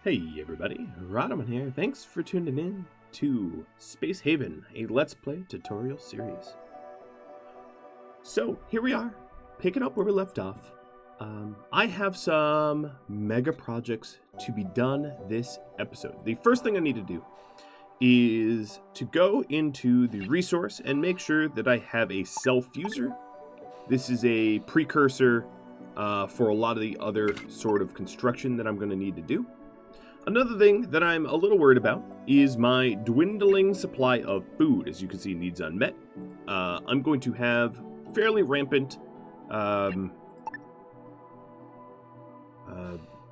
Hey everybody, Rhadamant here. Thanks for tuning in to Space Haven, a Let's Play tutorial series. So, here we are, picking up where we left off. I have some mega projects to be done this episode. The first thing I need to do is to go into the resource and make sure that I have a self-fuser. This is a precursor for a lot of the other sort of construction that I'm going to need to do. Another thing that I'm a little worried about is my dwindling supply of food. As you can see, needs unmet. I'm going to have fairly rampant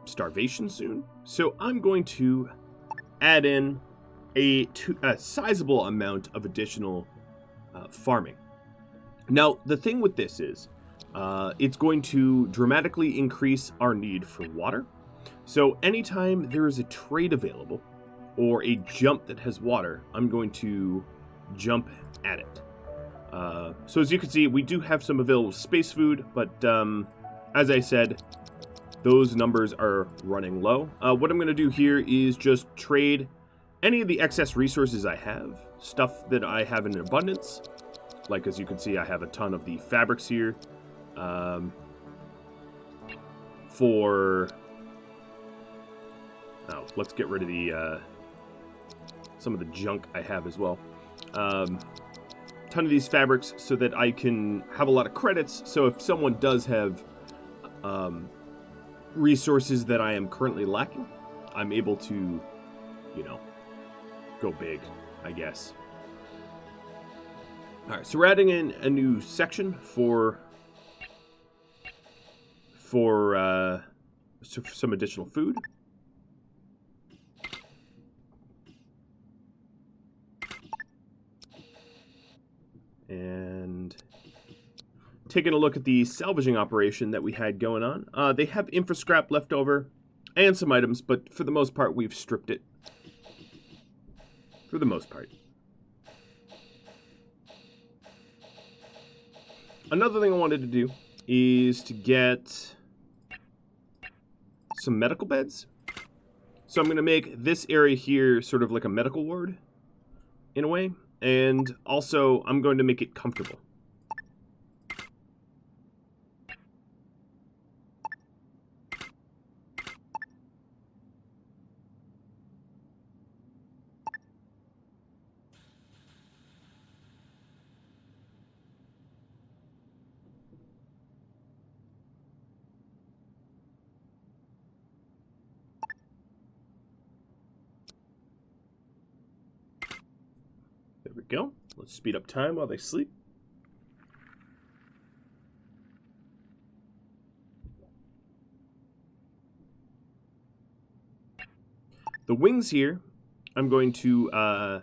starvation soon. So I'm going to add in a sizable amount of additional farming. Now, the thing with this is it's going to dramatically increase our need for water. So anytime there is a trade available or a jump that has water, I'm going to jump at it. So as you can see, we do have some available space food, but as I said, those numbers are running low. What I'm going to do here is just trade any of the excess resources I have, stuff that I have in abundance. Like as you can see, I have a ton of the fabrics here Oh, let's get rid of the some of the junk I have as well. Ton of these fabrics so that I can have a lot of credits. So if someone does have resources that I am currently lacking, I'm able to, you know, go big, I guess. All right, so we're adding in a new section for some additional food. And taking a look at the salvaging operation that we had going on. They have infra scrap left over and some items, but for the most part, we've stripped it. For the most part. Another thing I wanted to do is to get some medical beds. So I'm going to make this area here sort of like a medical ward, in a way. And also, I'm going to make it comfortable. There we go. Let's speed up time while they sleep. The wings here, I'm going to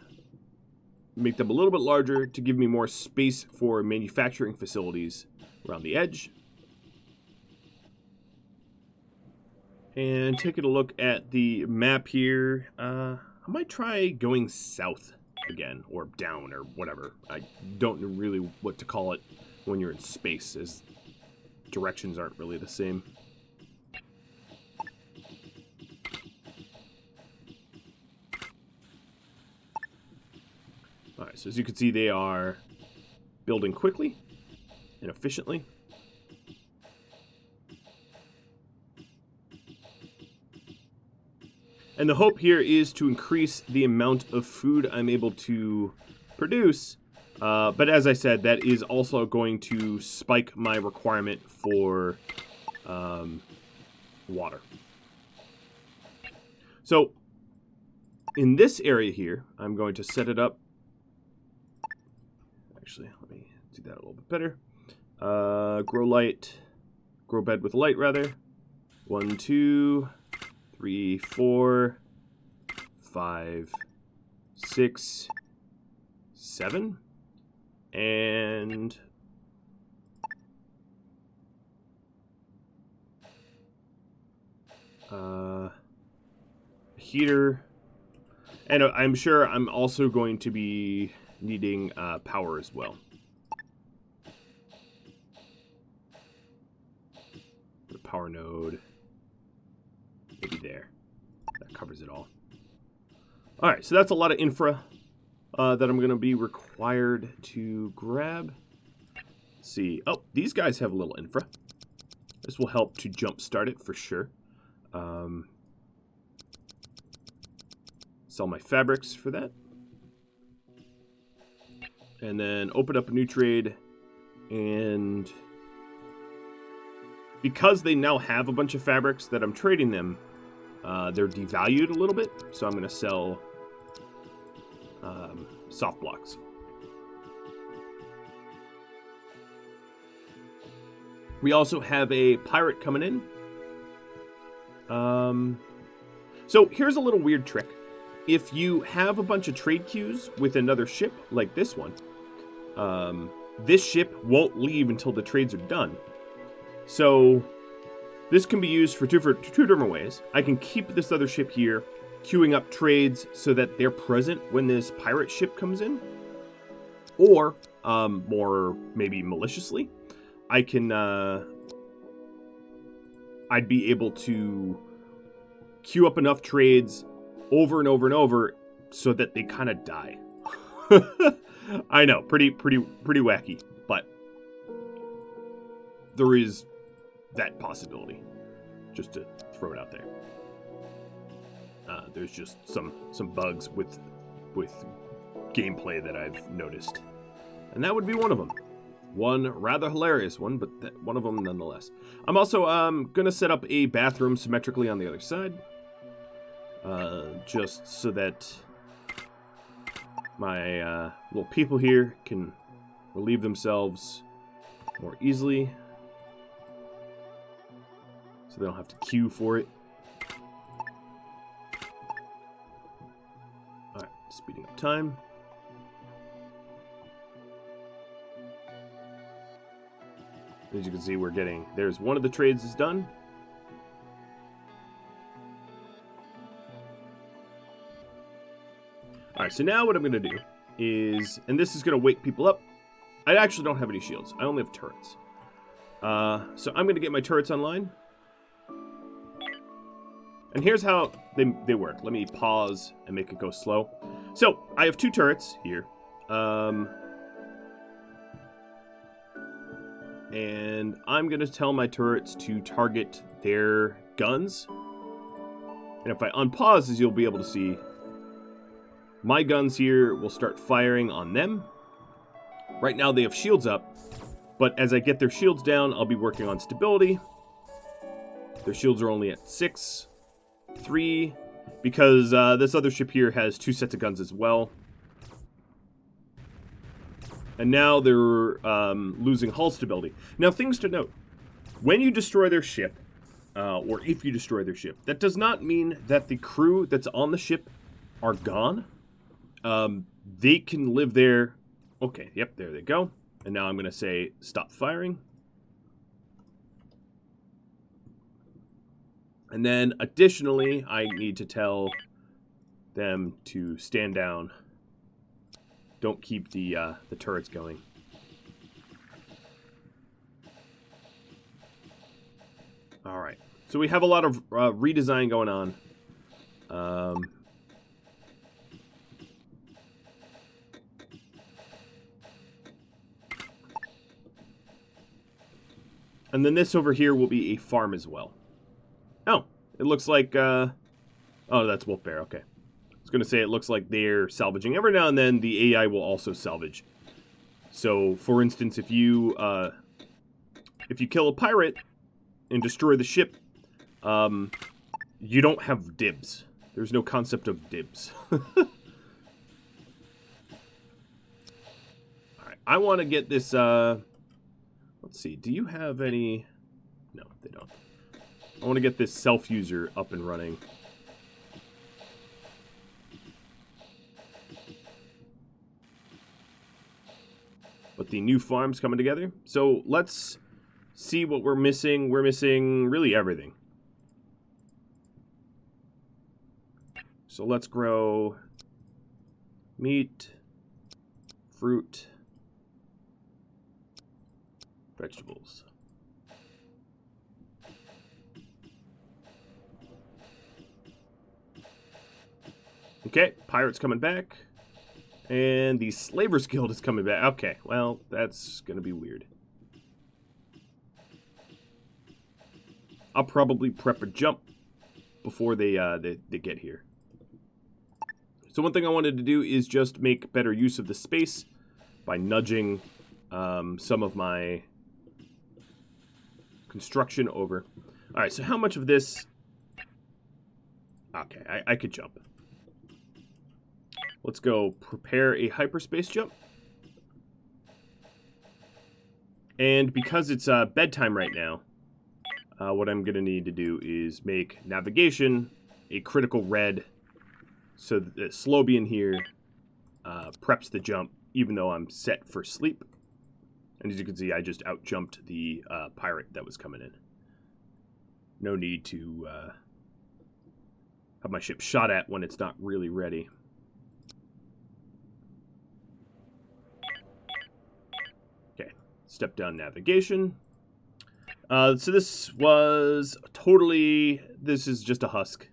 make them a little bit larger to give me more space for manufacturing facilities around the edge. And taking a look at the map here, I might try going south again, or down, or whatever. I don't know really what to call it when you're in space, as directions aren't really the same. Alright, so as you can see, they are building quickly and efficiently. And the hope here is to increase the amount of food I'm able to produce. But as I said, that is also going to spike my requirement for water. So in this area here, I'm going to set it up. Actually, let me do that a little bit better. Grow bed with light, rather. 1, 2, 3, 4, 5, 6, 7, and heater, and I'm sure I'm also going to be needing power as well. The power node maybe there. that covers it all. All right, so that's a lot of infra that I'm going to be required to grab. Let's see. Oh, these guys have a little infra. This will help to jumpstart it for sure. Sell my fabrics for that. And then open up a new trade. And because they now have a bunch of fabrics that I'm trading them, they're devalued a little bit. So I'm going to sell soft blocks. We also have a pirate coming in. So here's a little weird trick. If you have a bunch of trade queues with another ship, like this one, this ship won't leave until the trades are done. So this can be used for two different ways. I can keep this other ship here, queuing up trades so that they're present when this pirate ship comes in. Or, more maybe maliciously, I can, I'd be able to queue up enough trades over and over and over so that they kind of die. I know, pretty wacky, but there is that possibility. Just to throw it out there. There's just some bugs with gameplay that I've noticed, and that would be one of them. One rather hilarious one, but one of them nonetheless. I'm also gonna set up a bathroom symmetrically on the other side, just so that my little people here can relieve themselves more easily, so they don't have to queue for it. All right, speeding up time. As you can see, we're getting, there's one of the trades is done. Alright, so now what I'm going to do is, and this is going to wake people up. I actually don't have any shields. I only have turrets. So I'm going to get my turrets online. And here's how they work. Let me pause and make it go slow. So, I have 2 turrets here. And I'm going to tell my turrets to target their guns. And if I unpause, as you'll be able to see, my guns here will start firing on them. Right now they have shields up, but as I get their shields down, I'll be working on stability. Their shields are only at 6, 3, because this other ship here has 2 sets of guns as well. And now they're losing hull stability. Now, things to note. When you destroy their ship, or if you destroy their ship, that does not mean that the crew that's on the ship are gone. They can live there. Okay, yep, there they go. And now I'm going to say stop firing. And then, additionally, I need to tell them to stand down. Don't keep the turrets going. All right. So we have a lot of redesign going on. And then this over here will be a farm as well. Oh, it looks like... oh, that's Wolf Bear. Okay. I was going to say it looks like they're salvaging. Every now and then, the AI will also salvage. So, for instance, if you kill a pirate and destroy the ship, you don't have dibs. There's no concept of dibs. Alright, I want to get this, let's see, do you have any... No, they don't. I want to get this self-user up and running. But the new farm's coming together. So let's see what we're missing. We're missing really everything. So let's grow meat, fruit, vegetables. Okay, pirates coming back. And the Slavers Guild is coming back. Okay, well, that's going to be weird. I'll probably prep a jump before they get here. So one thing I wanted to do is just make better use of the space by nudging some of my construction over. All right, so how much of this... Okay, I could jump. Let's go prepare a hyperspace jump. And because it's bedtime right now, what I'm going to need to do is make navigation a critical red so that Slobian here preps the jump, even though I'm set for sleep. And as you can see, I just out-jumped the pirate that was coming in. No need to have my ship shot at when it's not really ready. Okay, step down navigation. So this was totally... This is just a husk.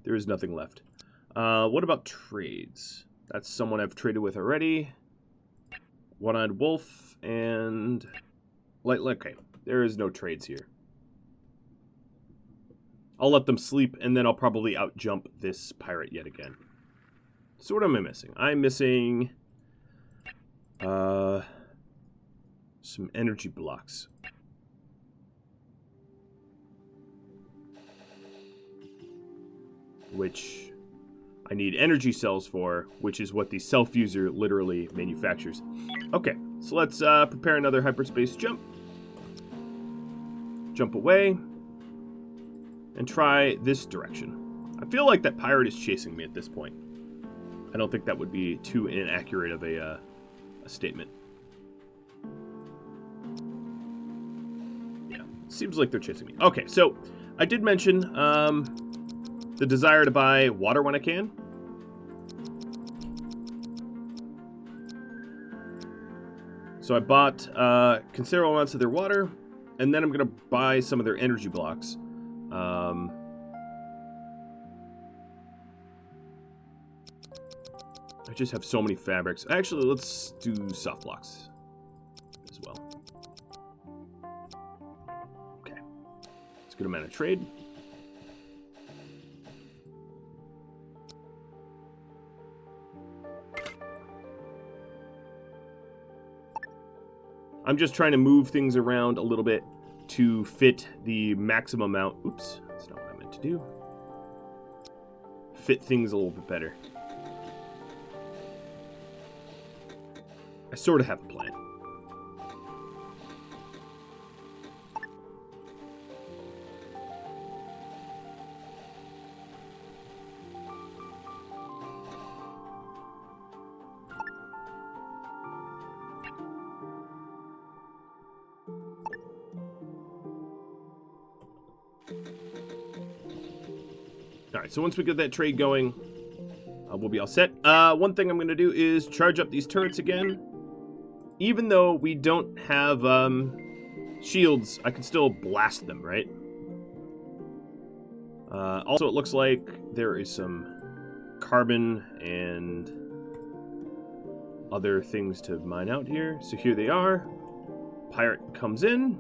There is nothing left. What about trades? That's someone I've traded with already. One-eyed wolf and... Okay, there is no trades here. I'll let them sleep, and then I'll probably out-jump this pirate yet again. So what am I missing? I'm missing... some energy blocks. Which I need energy cells for, which is what the self-user literally manufactures. Okay, so let's prepare another hyperspace jump. Jump away. And try this direction. I feel like that pirate is chasing me at this point. I don't think that would be too inaccurate of a statement. Yeah, seems like they're chasing me. Okay, so I did mention the desire to buy water when I can. So I bought considerable amounts of their water, and then I'm going to buy some of their energy blocks. I just have so many fabrics. Actually, let's do soft blocks as well. Okay. It's a good amount of trade. I'm just trying to move things around a little bit to fit the maximum amount. Oops, that's not what I meant to do. Fit things a little bit better. I sort of have a plan. Alright, so once we get that trade going, we'll be all set. One thing I'm going to do is charge up these turrets again. Even though we don't have shields, I can still blast them, right? Also, it looks like there is some carbon and other things to mine out here. So here they are. Pirate comes in.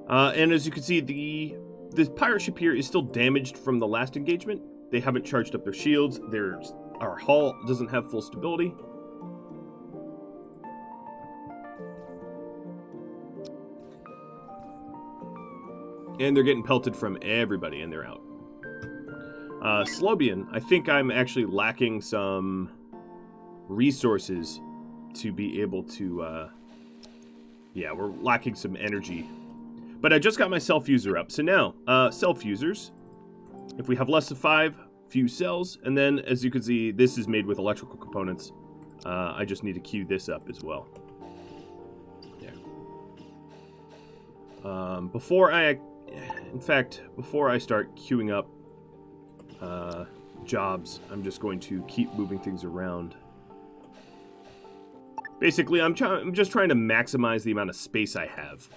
And as you can see, the pirate ship here is still damaged from the last engagement. They haven't charged up their shields. Our hull doesn't have full stability. And they're getting pelted from everybody, and they're out. Slobian, I think I'm actually lacking some resources to be able to... yeah, we're lacking some energy. But I just got my self-user up. So now, self-users, if we have less than 5, fuse cells. And then, as you can see, this is made with electrical components. I just need to queue this up as well. There. Before I start queuing up jobs, I'm just going to keep moving things around. Basically, I'm just trying to maximize the amount of space I have.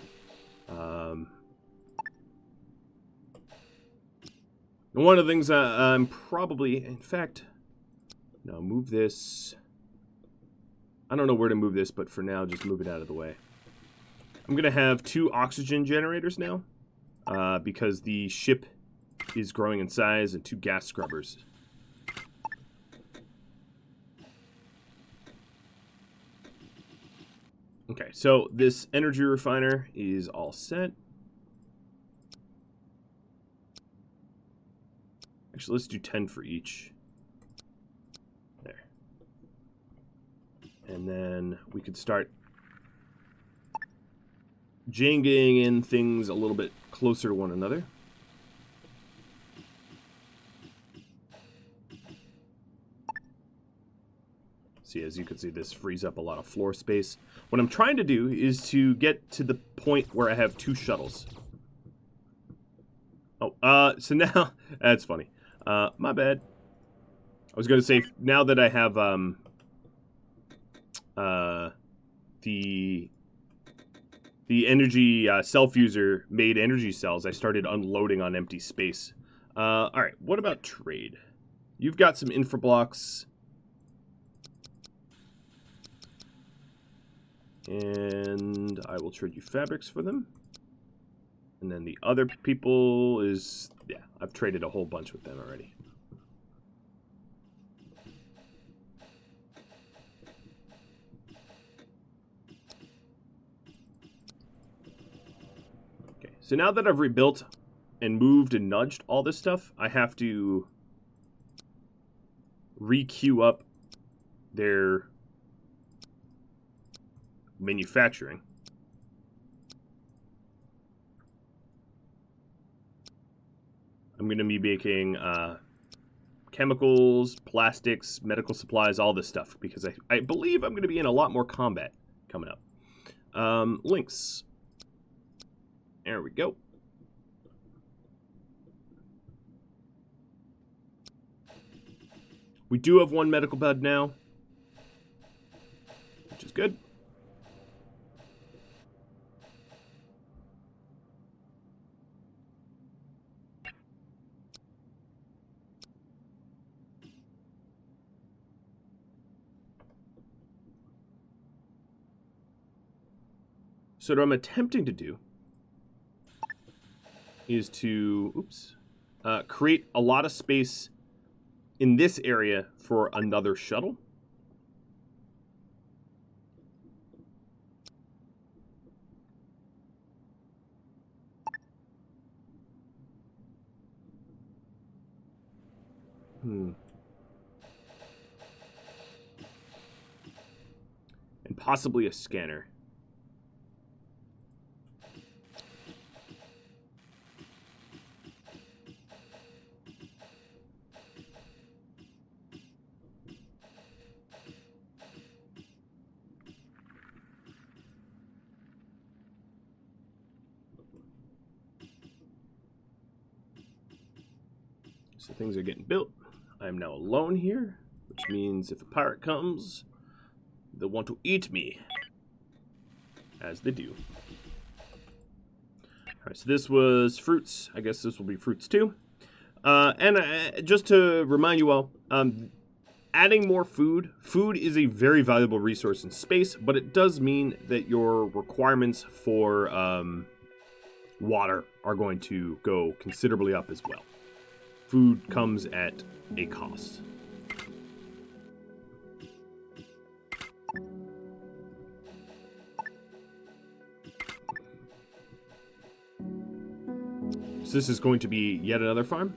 And one of the things I'm probably, in fact, no, move this. I don't know where to move this, but for now, just move it out of the way. I'm going to have 2 oxygen generators now, because the ship is growing in size, and 2 gas scrubbers. Okay, so this energy refiner is all set. Actually, let's do 10 for each. There. And then we could start jangling in things a little bit closer to one another. See, as you can see, this frees up a lot of floor space. What I'm trying to do is to get to the point where I have 2 shuttles. Oh, so now, that's funny. My bad. I was going to say, now that I have, the energy, self-user made energy cells, I started unloading on empty space. Alright, what about trade? You've got some infra blocks. And I will trade you fabrics for them. And then the other people is... yeah, I've traded a whole bunch with them already. Okay, so now that I've rebuilt and moved and nudged all this stuff, I have to re-queue up their manufacturing. I'm going to be making chemicals, plastics, medical supplies, all this stuff, because I believe I'm going to be in a lot more combat coming up. Links. There we go. We do have 1 medical bed now, which is good. So what I'm attempting to do is to, create a lot of space in this area for another shuttle. And possibly a scanner. So things are getting built. I am now alone here, which means if a pirate comes, they'll want to eat me. As they do. Alright, so this was fruits. I guess this will be fruits too. Just to remind you all, adding more food. Food is a very valuable resource in space, but it does mean that your requirements for water are going to go considerably up as well. Food comes at a cost. So this is going to be yet another farm.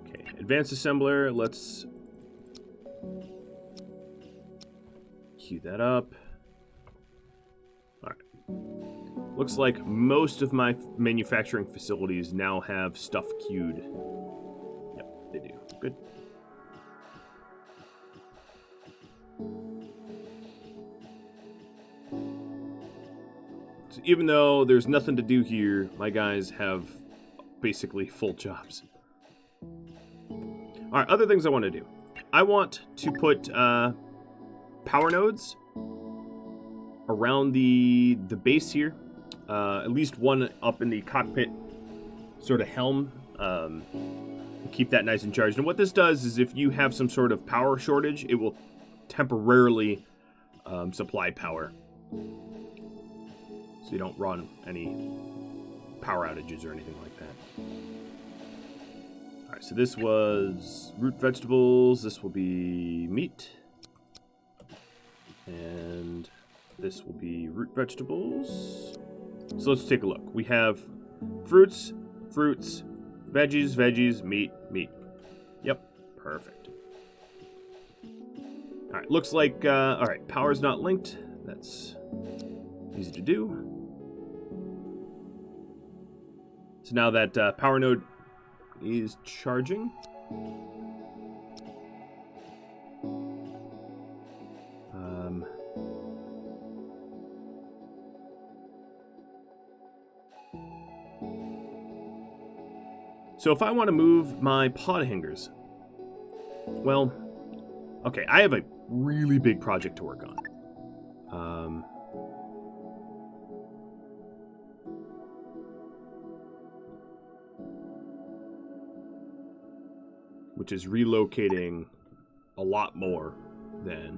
Okay, advanced assembler, let's queue that up. All right. Looks like most of my manufacturing facilities now have stuff queued. Yep, they do. Good. So even though there's nothing to do here, my guys have basically full jobs. All right, other things I want to do. I want to put power nodes around the base here. At least one up in the cockpit sort of helm. Keep that nice and charged. And what this does is if you have some sort of power shortage, it will temporarily supply power. So you don't run any power outages or anything like that. Alright, so this was root vegetables. This will be meat. And this will be root vegetables. So let's take a look. We have fruits, veggies, meat. Yep, perfect. Alright, looks like, alright, power's not linked. That's easy to do. So now that power node is charging. So if I want to move my pod hangers, well, okay, I have a really big project to work on. Which is relocating a lot more than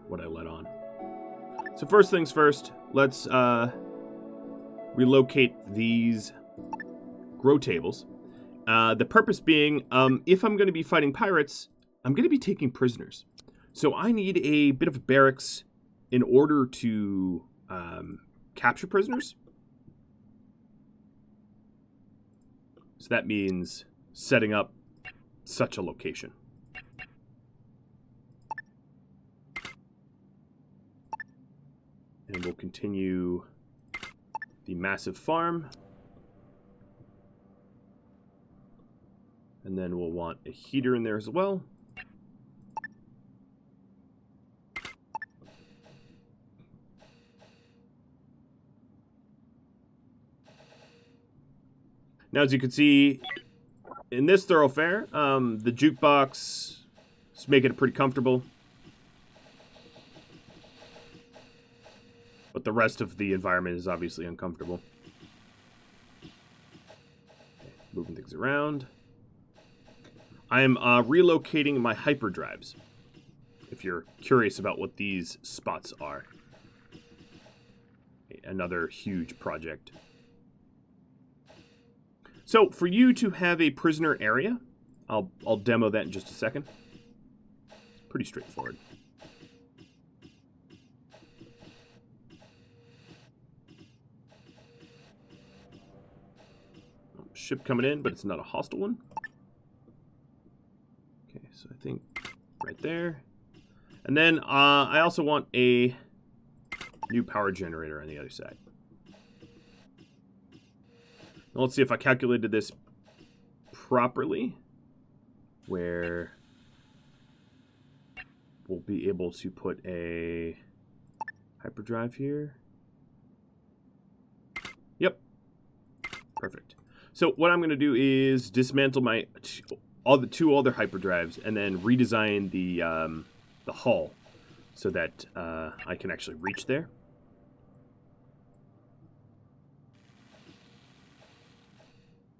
what I let on. So first things first, let's relocate these grow tables. The purpose being, if I'm going to be fighting pirates, I'm going to be taking prisoners. So I need a bit of a barracks in order to capture prisoners. So that means setting up such a location. And we'll continue the massive farm. And then we'll want a heater in there as well. Now, as you can see, in this thoroughfare, the jukebox is making it pretty comfortable. But the rest of the environment is obviously uncomfortable. Okay, moving things around. I am relocating my hyperdrives, if you're curious about what these spots are. Another huge project. So, for you to have a prisoner area, I'll demo that in just a second. Pretty straightforward. Ship coming in, but it's not a hostile one. Okay, so I think right there. And then I also want a new power generator on the other side. Now let's see if I calculated this properly, where we'll be able to put a hyperdrive here. Yep. Perfect. So what I'm going to do is dismantle my two other hyperdrives and then redesign the hull so that I can actually reach there.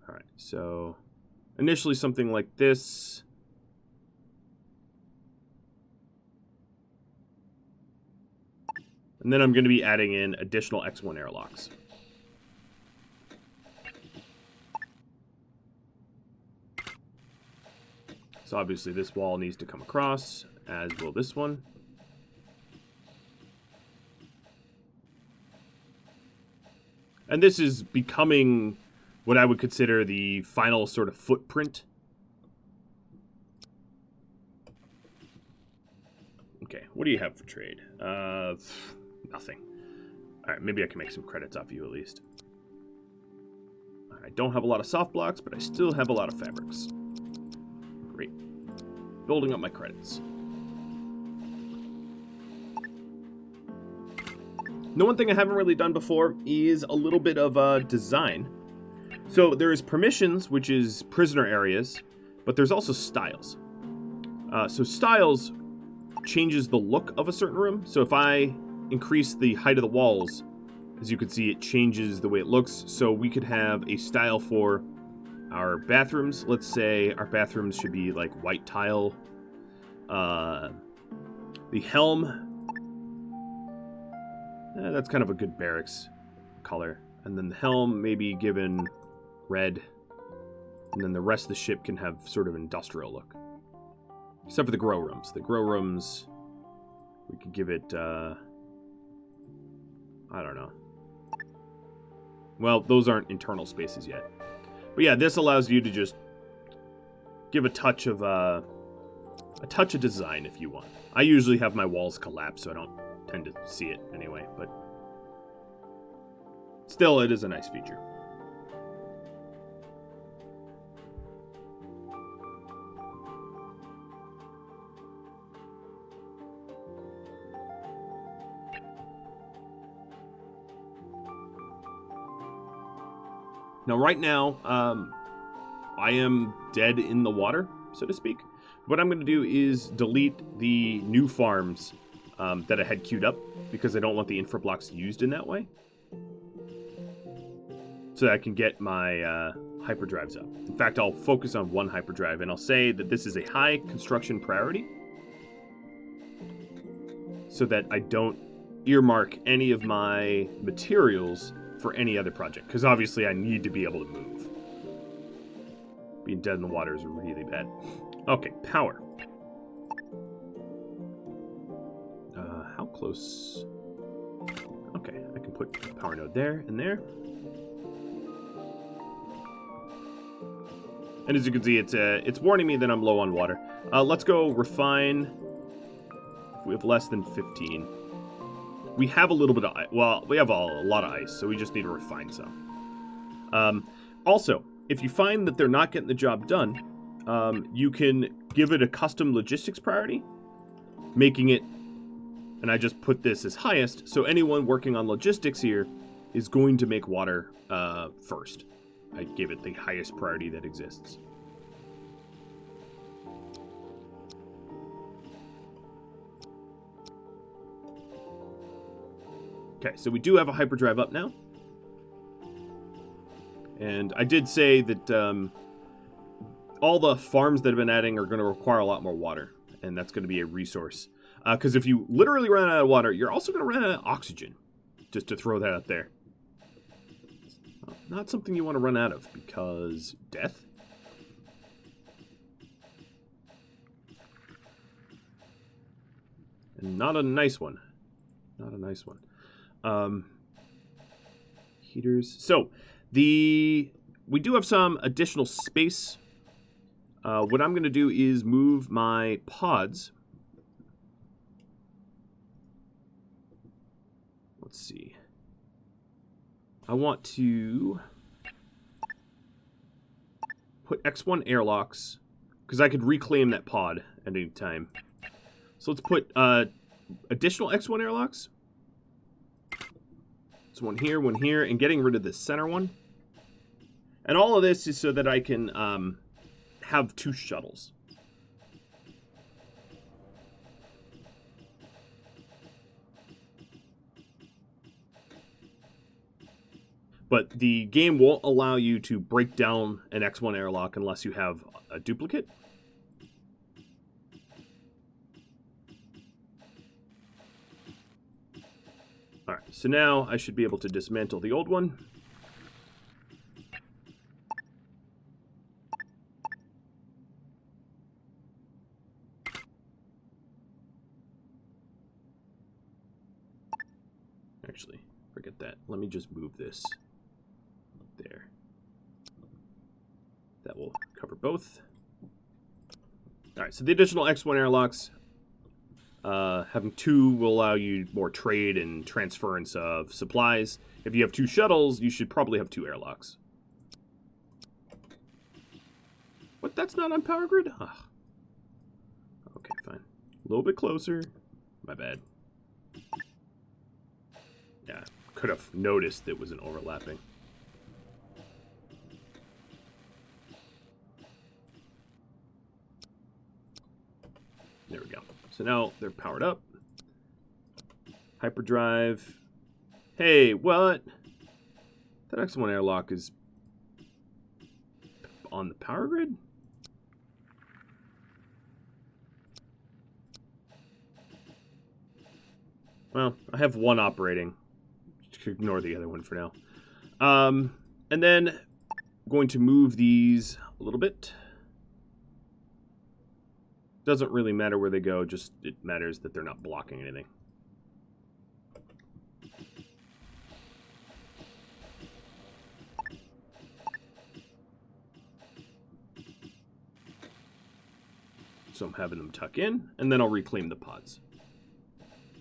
All right, so initially something like this. And then I'm going to be adding in additional X1 airlocks. So obviously this wall needs to come across, as will this one. And this is becoming what I would consider the final sort of footprint. Okay, what do you have for trade? Nothing. All right, maybe I can make some credits off you at least. I don't have a lot of soft blocks, but I still have a lot of fabrics. Great. Building up my credits. Now, one thing I haven't really done before is a little bit of design. So there is permissions, which is prisoner areas, but there's also styles. So styles changes the look of a certain room. So if I increase the height of the walls, as you can see, it changes the way it looks. So we could have a style for our bathrooms. Let's say our bathrooms should be like white tile. The helm, that's kind of a good barracks color. And then the helm maybe given red. And then the rest of the ship can have sort of an industrial look. Except for the grow rooms. The grow rooms, we could give it, I don't know. Well, those aren't internal spaces yet. But yeah, this allows you to just give a touch of design if you want. I usually have my walls collapse, so I don't tend to see it anyway, but still, it is a nice feature. Now, right now, I am dead in the water, so to speak. What I'm going to do is delete the new farms that I had queued up, because I don't want the infra blocks used in that way. So that I can get my hyperdrives up. In fact, I'll focus on one hyperdrive, and I'll say that this is a high construction priority, so that I don't earmark any of my materials for any other project, because obviously I need to be able to move. Being dead in the water is really bad. Okay, power. How close? Okay, I can put a power node there and there. And as you can see, it's warning me that I'm low on water. Let's go refine. We have less than 15. We have a little bit of ice. Well, we have a lot of ice, so we just need to refine some. Also, if you find that they're not getting the job done, you can give it a custom logistics priority, making it, and I just put this as highest, so anyone working on logistics here is going to make water first. I give it the highest priority that exists. Okay, so we do have a hyperdrive up now. And I did say that all the farms that have been adding are going to require a lot more water. And that's going to be a resource. Because if you literally run out of water, you're also going to run out of oxygen. Just to throw that out there. Not something you want to run out of, because death? And not a nice one. Not a nice one. Heaters. So, we do have some additional space. What I'm going to do is move my pods. Let's see. I want to put X1 airlocks, because I could reclaim that pod at any time. So let's put additional X1 airlocks. So one here, and getting rid of the center one. And all of this is so that I can have 2 shuttles. But the game won't allow you to break down an X1 airlock unless you have a duplicate. Alright, so now I should be able to dismantle the old one. Actually, forget that. Let me just move this there. That will cover both. Alright, so the additional X1 airlocks, having 2 will allow you more trade and transference of supplies. If you have 2 shuttles, you should probably have 2 airlocks. What? That's not on power grid? Ugh. Okay, fine. A little bit closer. My bad. Yeah, could have noticed it wasn't overlapping. There we go. So now they're powered up. Hyperdrive. Hey, what? That X1 airlock is on the power grid? Well, I have one operating. Just ignore the other one for now. And then I'm going to move these a little bit. Doesn't really matter where they go, just it matters that they're not blocking anything. So I'm having them tuck in, and then I'll reclaim the pods.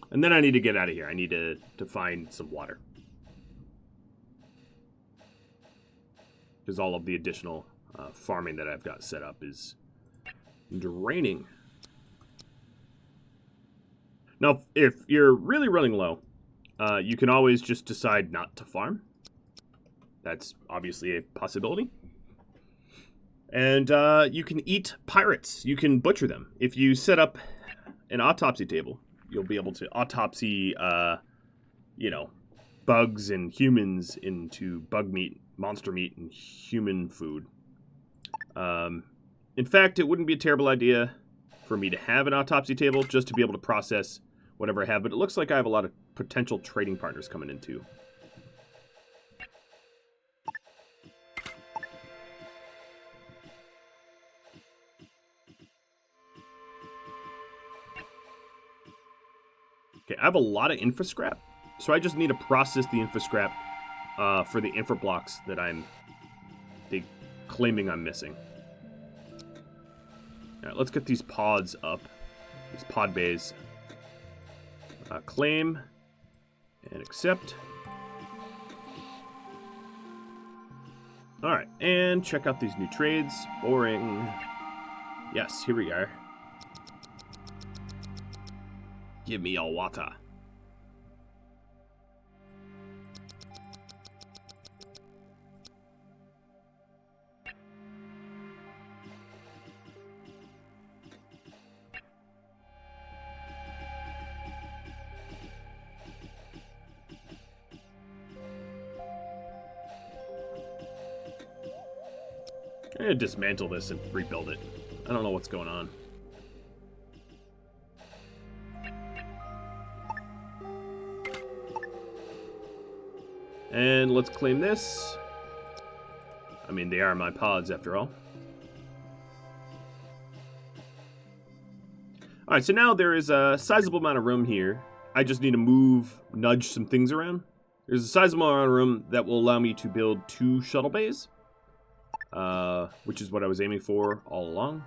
And then I need to get out of here. I need to find some water. Because all of the additional farming that I've got set up is draining. Now, if you're really running low, you can always just decide not to farm. That's obviously a possibility. And you can eat pirates. You can butcher them. If you set up an autopsy table, you'll be able to autopsy, bugs and humans into bug meat, monster meat, and human food. In fact, it wouldn't be a terrible idea for me to have an autopsy table just to be able to process whatever I have. But it looks like I have a lot of potential trading partners coming in too. Okay, I have a lot of infra scrap, so I just need to process the infra scrap for the infra blocks that I'm claiming I'm missing. All right, let's get these pods up, these pod bays. Claim and accept. All right, and check out these new trades. Boring. Yes, here we are. Give me all water. I'm gonna dismantle this and rebuild it. I don't know what's going on. And let's claim this. I mean, they are my pods after all. Alright, so now there is a sizable amount of room here. I just need to nudge some things around. There's a sizable amount of room that will allow me to build 2 shuttle bays. Which is what I was aiming for all along.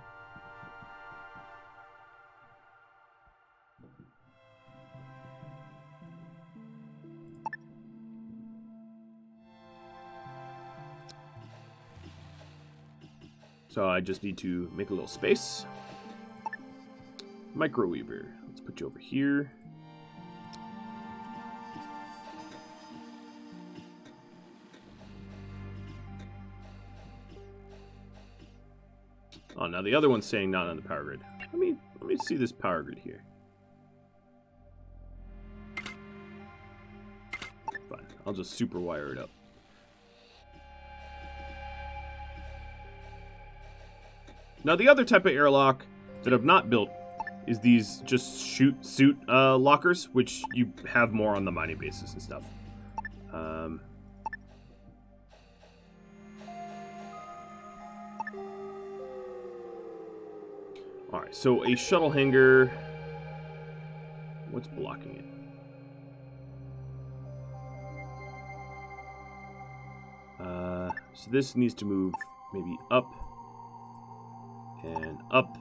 So I just need to make a little space. Microweaver. Let's put you over here. Oh, now the other one's saying not on the power grid. Let me see this power grid here. Fine. I'll just super wire it up. Now the other type of airlock that I've not built is these just suit lockers, which you have more on the mining bases and stuff. Alright, so a shuttle hangar. What's blocking it? So this needs to move maybe up and up.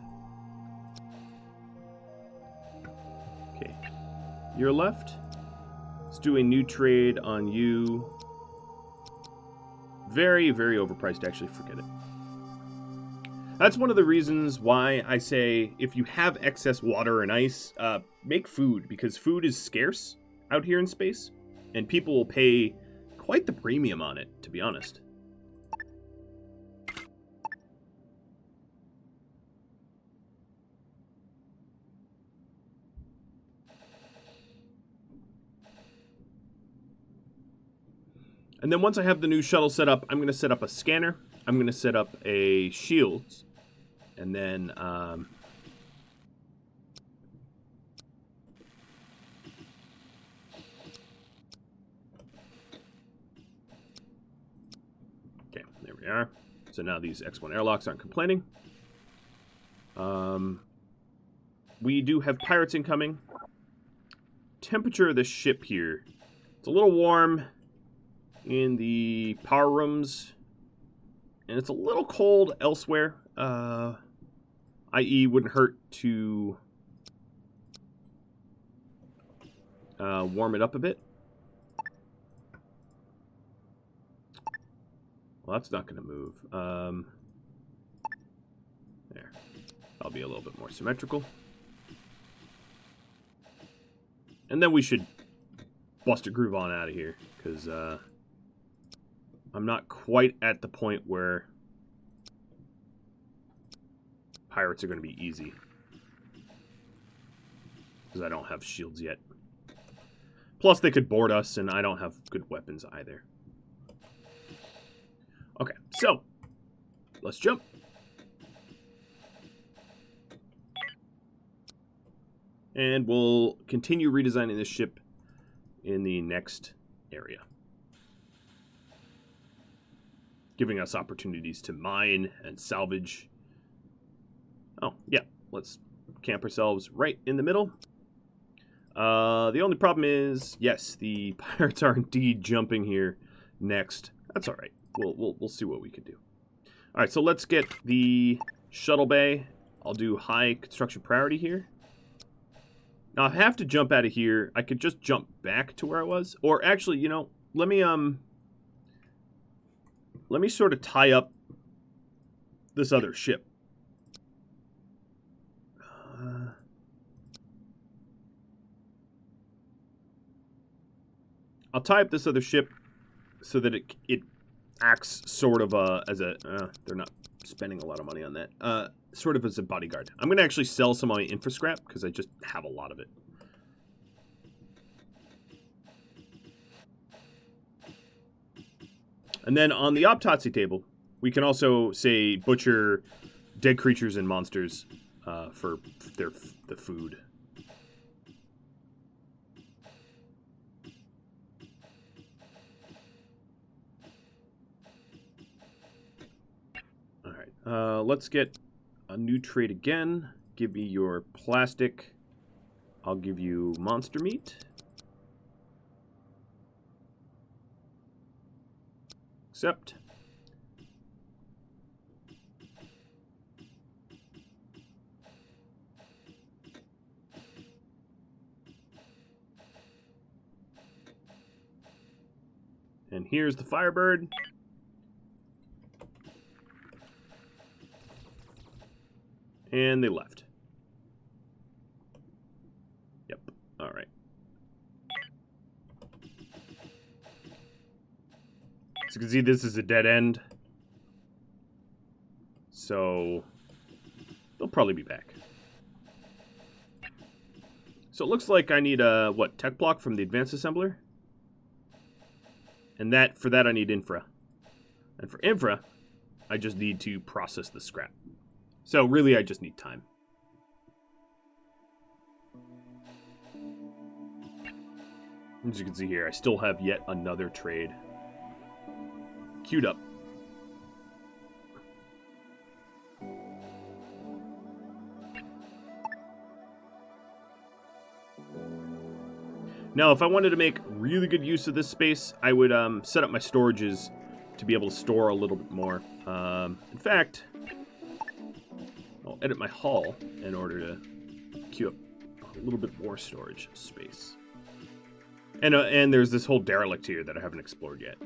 Okay. You're left. Let's do a new trade on you. Very, very overpriced, actually. Forget it. That's one of the reasons why I say if you have excess water and ice, make food, because food is scarce out here in space, and people will pay quite the premium on it, to be honest. And then once I have the new shuttle set up, I'm going to set up a scanner. I'm going to set up a shields. And then... okay, there we are. So now these X1 airlocks aren't complaining. We do have pirates incoming. Temperature of the ship here. It's a little warm in the power rooms. And it's a little cold elsewhere. I.e. wouldn't hurt to warm it up a bit. Well, that's not going to move. There. I'll be a little bit more symmetrical. And then we should bust a groove on out of here, because I'm not quite at the point where pirates are going to be easy. Because I don't have shields yet. Plus, they could board us, and I don't have good weapons either. Okay, so let's jump. And we'll continue redesigning this ship in the next area, giving us opportunities to mine and salvage. Oh, yeah, let's camp ourselves right in the middle. The only problem is, yes, the pirates are indeed jumping here next. That's all right. We'll see what we can do. All right, so let's get the shuttle bay. I'll do high construction priority here. Now, I have to jump out of here. I could just jump back to where I was. Or actually, you know, let me sort of tie up this other ship. I'll tie up this other ship so that it acts sort of as a... they're not spending a lot of money on that. Sort of as a bodyguard. I'm going to actually sell some of my infra scrap because I just have a lot of it. And then on the autopsy table, we can also, say, butcher dead creatures and monsters for the food. All right, let's get a new trade again. Give me your plastic. I'll give you monster meat. Accept. And here's the Firebird. And they left. Yep. All right. So you can see this is a dead end. So they'll probably be back. So it looks like I need a, what, tech block from the advanced assembler? And for that I need infra. And for infra, I just need to process the scrap. So really I just need time. As you can see here, I still have yet another trade queued up. Now, if I wanted to make really good use of this space, I would set up my storages to be able to store a little bit more. In fact, I'll edit my hull in order to queue up a little bit more storage space. And there's this whole derelict here that I haven't explored yet.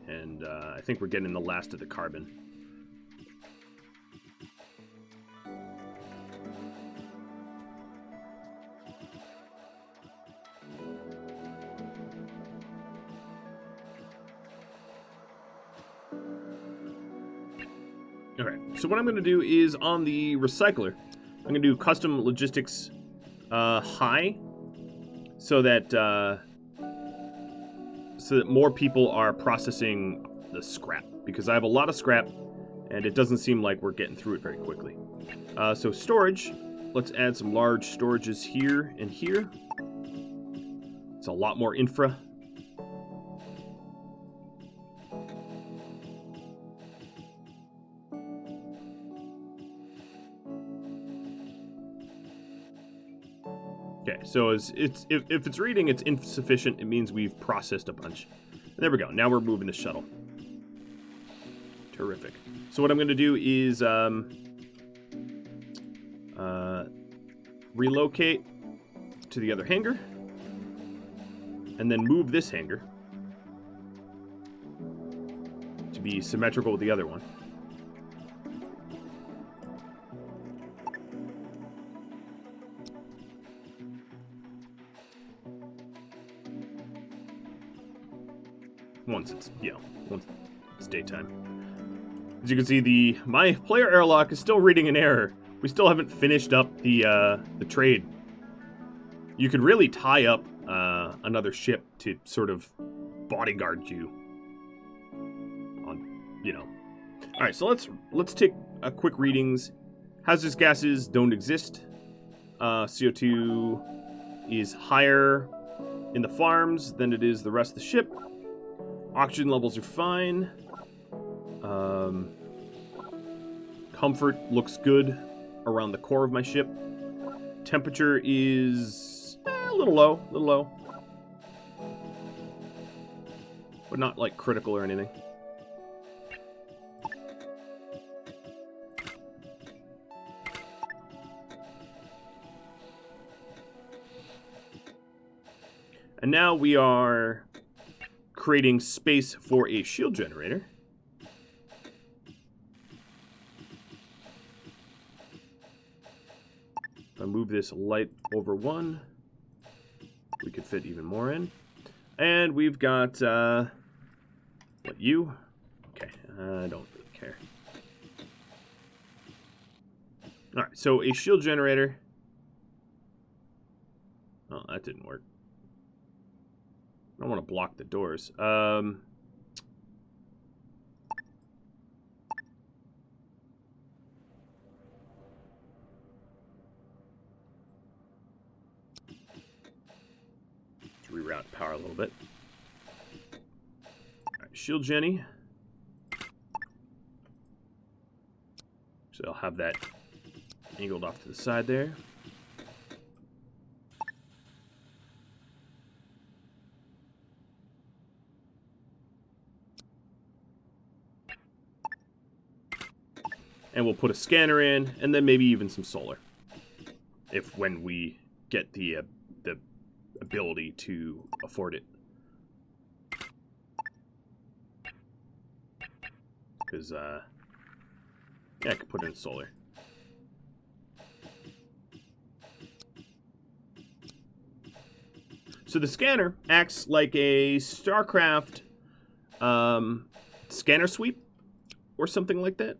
And I think we're getting the last of the carbon. Okay, so what I'm going to do is on the recycler, I'm going to do custom logistics high, so that so that more people are processing the scrap, because I have a lot of scrap and it doesn't seem like we're getting through it very quickly. So storage, let's add some large storages here and here. It's a lot more infra. Okay, so if it's reading it's insufficient, it means we've processed a bunch. And there we go. Now we're moving the shuttle. Terrific. So what I'm going to do is relocate to the other hangar, and then move this hangar to be symmetrical with the other one. Once it's daytime. As you can see, my player airlock is still reading an error. We still haven't finished up the trade. You could really tie up another ship to sort of bodyguard you. All right, so let's take a quick readings. Hazardous gases don't exist. CO2 is higher in the farms than it is the rest of the ship. Oxygen levels are fine. Comfort looks good around the core of my ship. Temperature is a little low. But not like critical or anything. And now we are creating space for a shield generator. If I move this light over one, we could fit even more in. And we've got, you? Okay, I don't really care. Alright, so a shield generator. Oh, that didn't work. I don't want to block the doors. Let's reroute power a little bit. Alright, shield Jenny. So I'll have that angled off to the side there. And we'll put a scanner in, and then maybe even some solar, when we get the ability to afford it. Because yeah, I could put in solar. So the scanner acts like a StarCraft scanner sweep or something like that.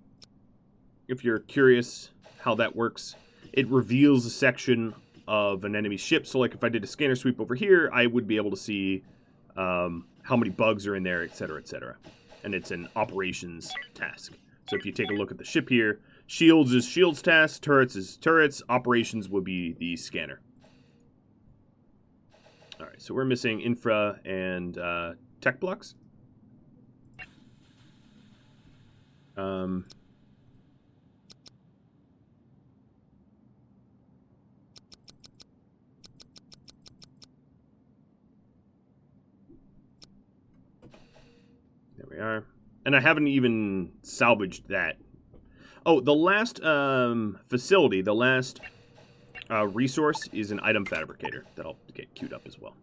If you're curious how that works, it reveals a section of an enemy ship. So like if I did a scanner sweep over here, I would be able to see how many bugs are in there, etc., etc. And it's an operations task. So if you take a look at the ship here, shields is shields task, turrets is turrets, operations would be the scanner. All right, so we're missing infra and tech blocks. There we are. And I haven't even salvaged that. Oh, the last facility, the last resource is an item fabricator. That'll get queued up as well.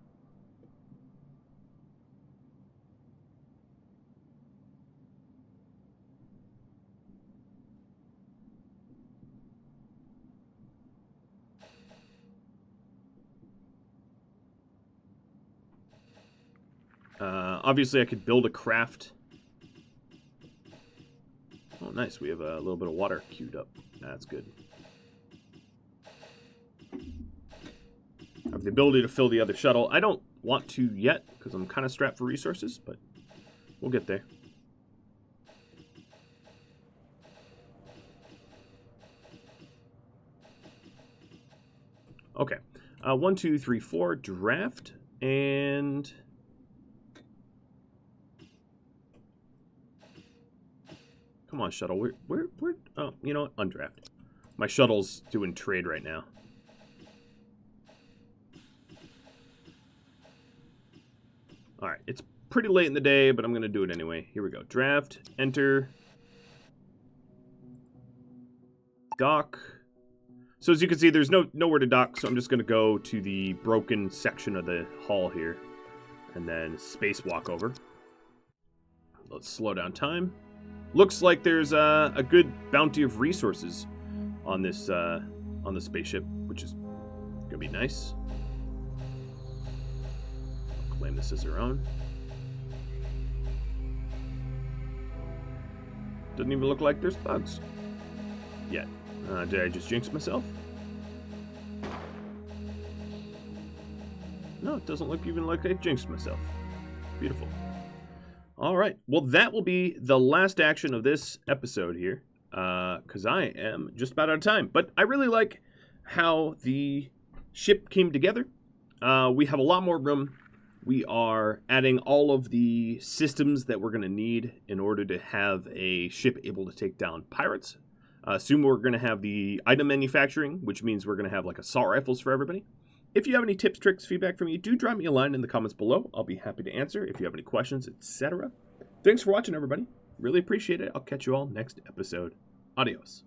Obviously, I could build a craft. Oh, nice. We have a little bit of water queued up. That's good. the ability to fill the other shuttle. I don't want to yet, because I'm kind of strapped for resources, but we'll get there. Okay. 1, 2, 3, 4, draft, and... Come on, shuttle. Where? Oh, you know what? Undraft. My shuttle's doing trade right now. Alright, it's pretty late in the day, but I'm going to do it anyway. Here we go. Draft, enter, dock. So as you can see, there's nowhere to dock, so I'm just going to go to the broken section of the hull here. And then spacewalk over. Let's slow down time. Looks like there's a good bounty of resources on this on the spaceship, which is going to be nice. Claim this as our own. Doesn't even look like there's bugs yet. Did I just jinx myself? No, it doesn't look even like I jinxed myself. Beautiful. All right. Well, that will be the last action of this episode here, because I am just about out of time. But I really like how the ship came together. We have a lot more room. We are adding all of the systems that we're going to need in order to have a ship able to take down pirates. Soon we're going to have the item manufacturing, which means we're going to have like assault rifles for everybody. If you have any tips, tricks, feedback from me, do drop me a line in the comments below. I'll be happy to answer if you have any questions, etc. Thanks for watching, everybody. Really appreciate it. I'll catch you all next episode. Adios.